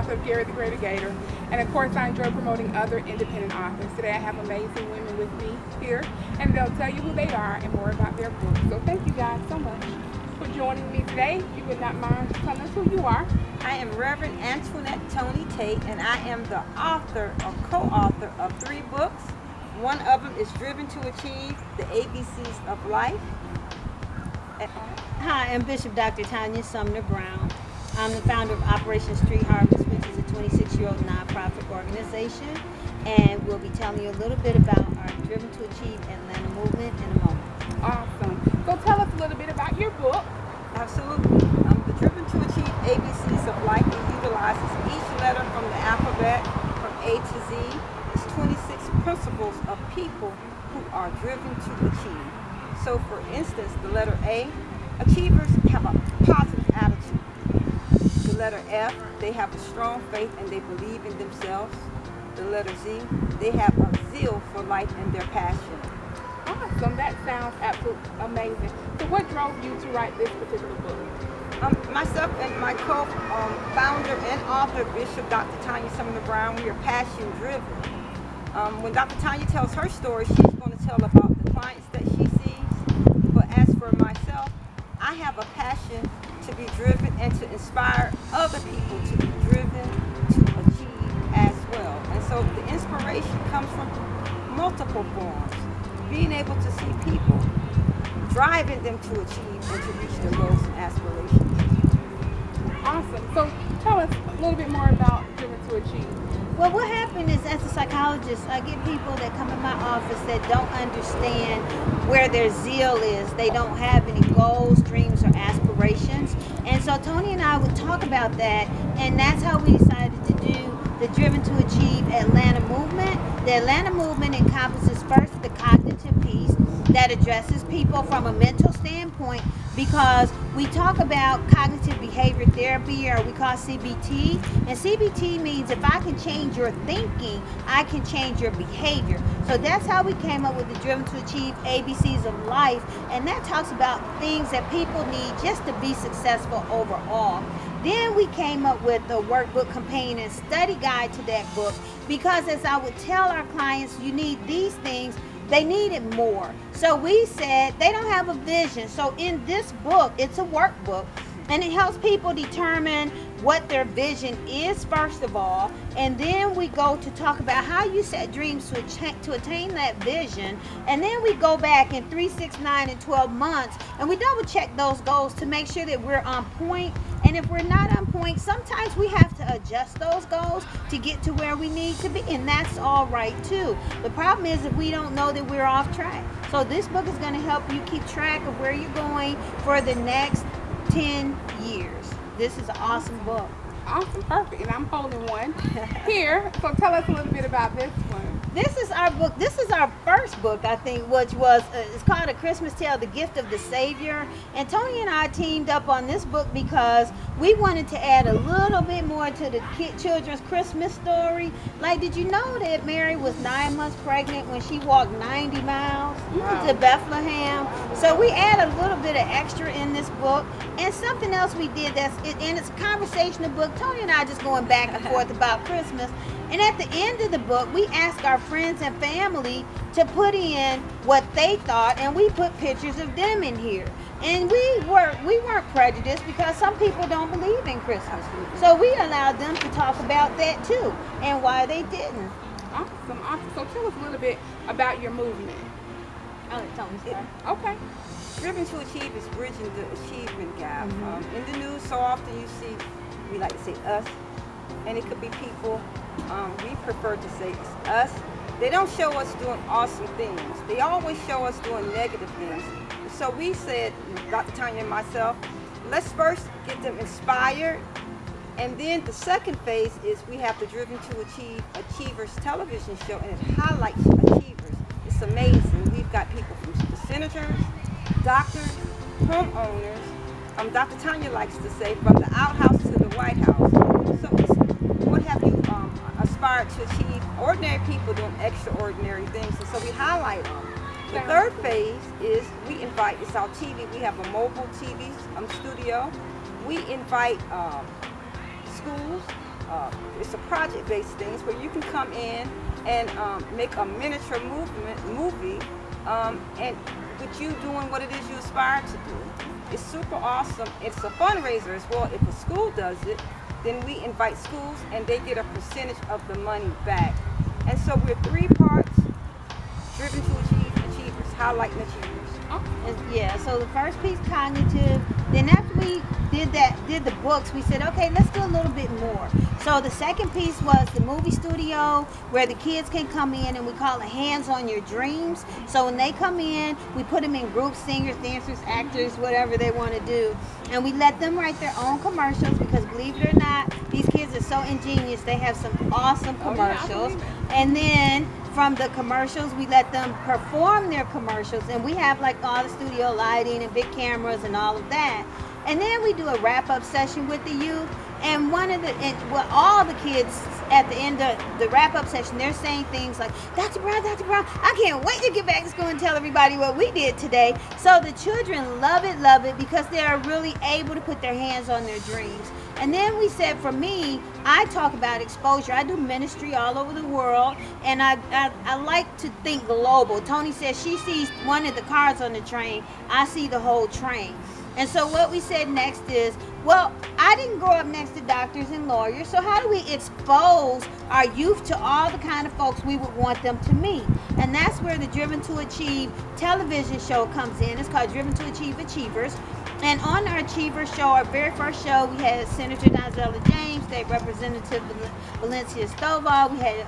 author of Gary the Greater Gator. And of course, I enjoy promoting other independent authors. Today I have amazing women with me here, and they'll tell you who they are and more about their books. So thank you guys so much for joining me today. If you would not mind telling us who you are. I am Reverend Antoinette Tate, and I am the author or co-author of 3 books. One of them is Driven to Achieve, the ABCs of Life. Hi, I'm Bishop Dr. Tonya Sumner Brown. I'm the founder of Operation Street Harvest, which is a 26-year-old nonprofit organization, and we'll be telling you a little bit about our Driven to Achieve Atlanta movement in a moment. Awesome. So tell us a little bit about your book. Absolutely. The Driven to Achieve ABCs of Life, it utilizes each letter from the alphabet from A to Z. It's 26 principles of people who are driven to achieve. So for instance, the letter A, achievers have a positive attitude. The letter F, they have a strong faith and they believe in themselves. The letter Z, they have a zeal for life and their passion. Awesome. That sounds absolutely amazing. So what drove you to write this particular book? Myself and my co-founder and author, Bishop Dr. Tonya Sumner Brown, we are passion driven. When Dr. Tonya tells her story, she's going to tell about the clients that she sees. But as for myself, I have a passion to be driven and to inspire other people to be driven to achieve as well. And so the inspiration comes from multiple forms. Being able to see people, driving them to achieve and to reach their goals and aspirations. Awesome. So tell us a little bit more about Driven to Achieve. Well, what happened is, as a psychologist, I get people that come in my office that don't understand where their zeal is. They don't have any goals, dreams, or aspirations. And so Tony and I would talk about that, and that's how we decided to do the Driven to Achieve Atlanta movement. The Atlanta movement encompasses first the cognitive piece that addresses people from a mental standpoint, because we talk about cognitive behavior therapy, or we call CBT, and CBT means if I can change your thinking, I can change your behavior. So that's how we came up with the Driven to Achieve ABCs of Life, and that talks about things that people need just to be successful overall. Then we came up with the workbook, companion, and study guide to that book, because as I would tell our clients, you need these things, they needed more. So we said they don't have a vision. So in this book, it's a workbook, and it helps people determine what their vision is first of all, and then we go to talk about how you set dreams to attain that vision, and then we go back in 3, 6, 9, and 12 months, and we double check those goals to make sure that we're on point. And if we're not on point, sometimes we have to adjust those goals to get to where we need to be, and that's all right too. The problem is if we don't know that we're off track. So this book is going to help you keep track of where you're going for the next 10 years. This is an awesome book. Awesome, perfect. And I'm holding one here. So tell us a little bit about this one. This is our book. This is our first book, I think, which was, it's called A Christmas Tale, The Gift of the Savior. And Tony and I teamed up on this book because we wanted to add a little bit more to the children's Christmas story. Like, did you know that Mary was 9 months pregnant when she walked 90 miles to Bethlehem? So we add a little bit of extra in this book. And something else we did, and it's a conversational book. Tony and I just going back and forth about Christmas. And at the end of the book, we asked our friends and family to put in what they thought, and we put pictures of them in here. And we weren't prejudiced, because some people don't believe in Christmas. So we allowed them to talk about that too, and why they didn't. Awesome, awesome. So tell us a little bit about your movement. I'll let Tony start. Okay. Driven to Achieve is bridging the achievement gap. In the news, so often you see, we like to say us, and it could be people. We prefer to say it's us. They don't show us doing awesome things. They always show us doing negative things. So we said, Dr. Tonya and myself, let's first get them inspired, and then the second phase is we have the Driven to Achieve Achievers television show, and it highlights achievers. It's amazing. We've got people from the senators, doctors, homeowners. Dr. Tonya likes to say, from the outhouse to the White House. So it's, what have you aspired to achieve? Ordinary people doing extraordinary things, and so we highlight them. The third phase is we invite, it's our TV, we have a mobile TV studio. We invite schools, it's a project-based things where you can come in and make a miniature movie, and with you doing what it is you aspire to do. It's super awesome. It's a fundraiser as well. If a school does it, then we invite schools and they get a percentage of the money back. And so we're 3 parts: driven to achieve, achievers, highlighting achievers. Yeah, so the first piece, cognitive. Then after we did the books, we said, okay, let's do a little bit more. So the second piece was the movie studio, where the kids can come in, and we call it Hands on Your Dreams. So when they come in, we put them in groups, singers, dancers, actors, whatever they want to do. And we let them write their own commercials, because believe it or not, these kids are so ingenious. They have some awesome commercials. And then from the commercials, we let them perform their commercials, and we have like all the studio lighting and big cameras and all of that. And then we do a wrap-up session with the youth, and all the kids at the end of the wrap-up session, they're saying things like, Dr. Brown, I can't wait to get back to school and tell everybody what we did today. So the children love it because they are really able to put their hands on their dreams. And then we said, for me, I talk about exposure. I do ministry all over the world, and I like to think global. Tony says she sees one of the cars on the train. I see the whole train. And so what we said next is, well, I didn't grow up next to doctors and lawyers, so how do we expose our youth to all the kind of folks we would want them to meet? And that's where the Driven to Achieve television show comes in. It's called Driven to Achieve Achievers. And on our Achiever show, our very first show, we had Senator Donzella James, State Representative Valencia Stovall, we had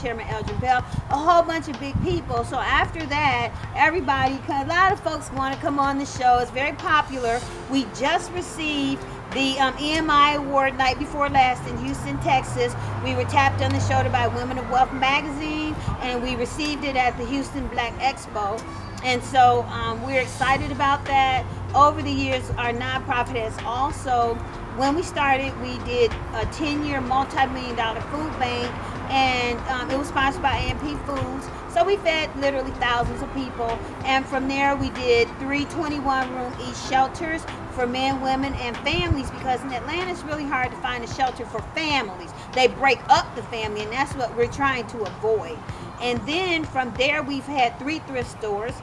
Chairman Eldrin Bell, a whole bunch of big people. So after that, a lot of folks want to come on the show. It's very popular. We just received the EMI Award night before last in Houston, Texas. We were tapped on the shoulder by Women of Wealth magazine, and we received it at the Houston Black Expo. And so we're excited about that. Over the years, our nonprofit has also, when we started, we did a 10-year multi-million-dollar food bank, and it was sponsored by A&P Foods. So we fed literally thousands of people. And from there, we did 3 21-room each shelters for men, women, and families, because in Atlanta, it's really hard to find a shelter for families. They break up the family, and that's what we're trying to avoid. And then from there, we've had 3 thrift stores.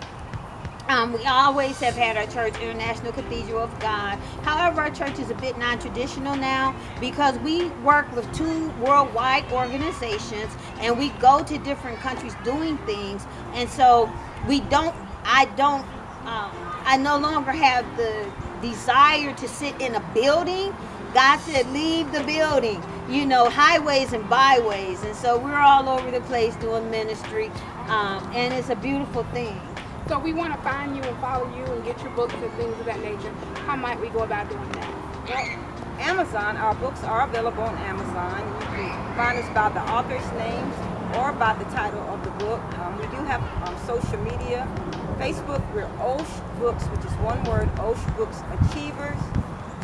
We always have had our church, International Cathedral of God. However, our church is a bit non-traditional now, because we work with 2 worldwide organizations, and we go to different countries doing things. And so I no longer have the desire to sit in a building. God said, leave the building, highways and byways. And so we're all over the place doing ministry, and it's a beautiful thing. So we want to find you and follow you and get your books and things of that nature. How might we go about doing that? Well, Amazon, our books are available on Amazon. You can find us by the author's names or by the title of the book. We do have social media. Facebook, we're Osh Books, which is one word, Osh Books Achievers.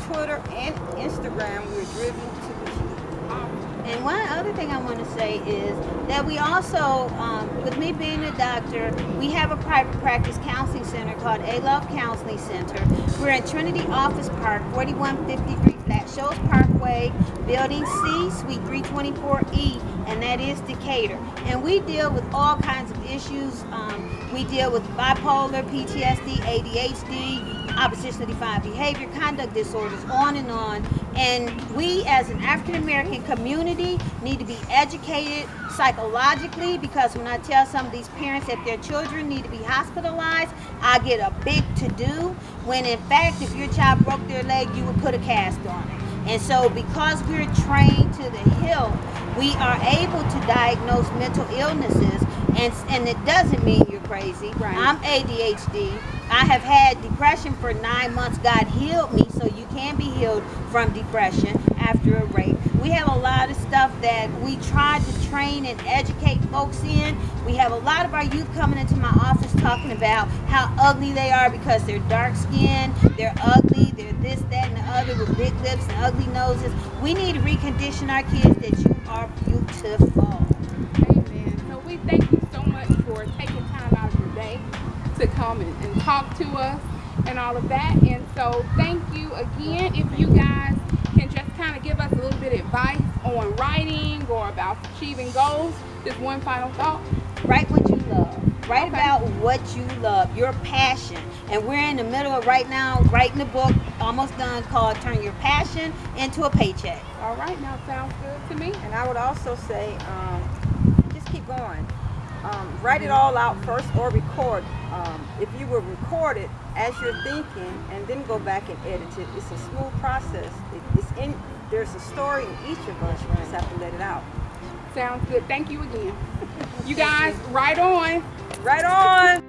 Twitter and Instagram, we're Driven to Achieve. And one other thing I want to say is that we also, with me being a doctor, we have a private practice counseling center called A Love Counseling Center. We're in Trinity Office Park, 4153 Flat Shoals Parkway, Building C, Suite 324E, and that is Decatur. And we deal with all kinds of issues. We deal with bipolar, PTSD, ADHD, oppositionally defined behavior, conduct disorders, on and on. And we as an African American community need to be educated psychologically, because when I tell some of these parents that their children need to be hospitalized, I get a big to-do, when in fact if your child broke their leg, you would put a cast on it. And so because we're trained to the hilt, we are able to diagnose mental illnesses, and it doesn't mean you're crazy. Right. I'm ADHD. I have had depression for 9 months. God healed me, so you can be healed from depression after a rape. We have a lot of stuff that we try to train and educate folks in. We have a lot of our youth coming into my office talking about how ugly they are because they're dark skinned, they're ugly, they're this, that, and the other, with big lips and ugly noses. We need to recondition our kids that you are beautiful. Amen. So we thank you so much for taking time out of your day to come and talk to us and all of that. And so thank you again. If you guys can just kind of give us a little bit of advice on writing or about achieving goals? Just one final thought. Write what you love. Write Okay. about what you love, your passion. And we're in the middle of right now writing a book, almost done, called Turn Your Passion into a Paycheck. All right, now sounds good to me. And I would also say, just keep going. Write it all out first or record. If you will record it as you're thinking and then go back and edit it, it's a smooth process. There's a story in each of us. You just have to let it out. Sounds good. Thank you again. You guys, right on. Right on!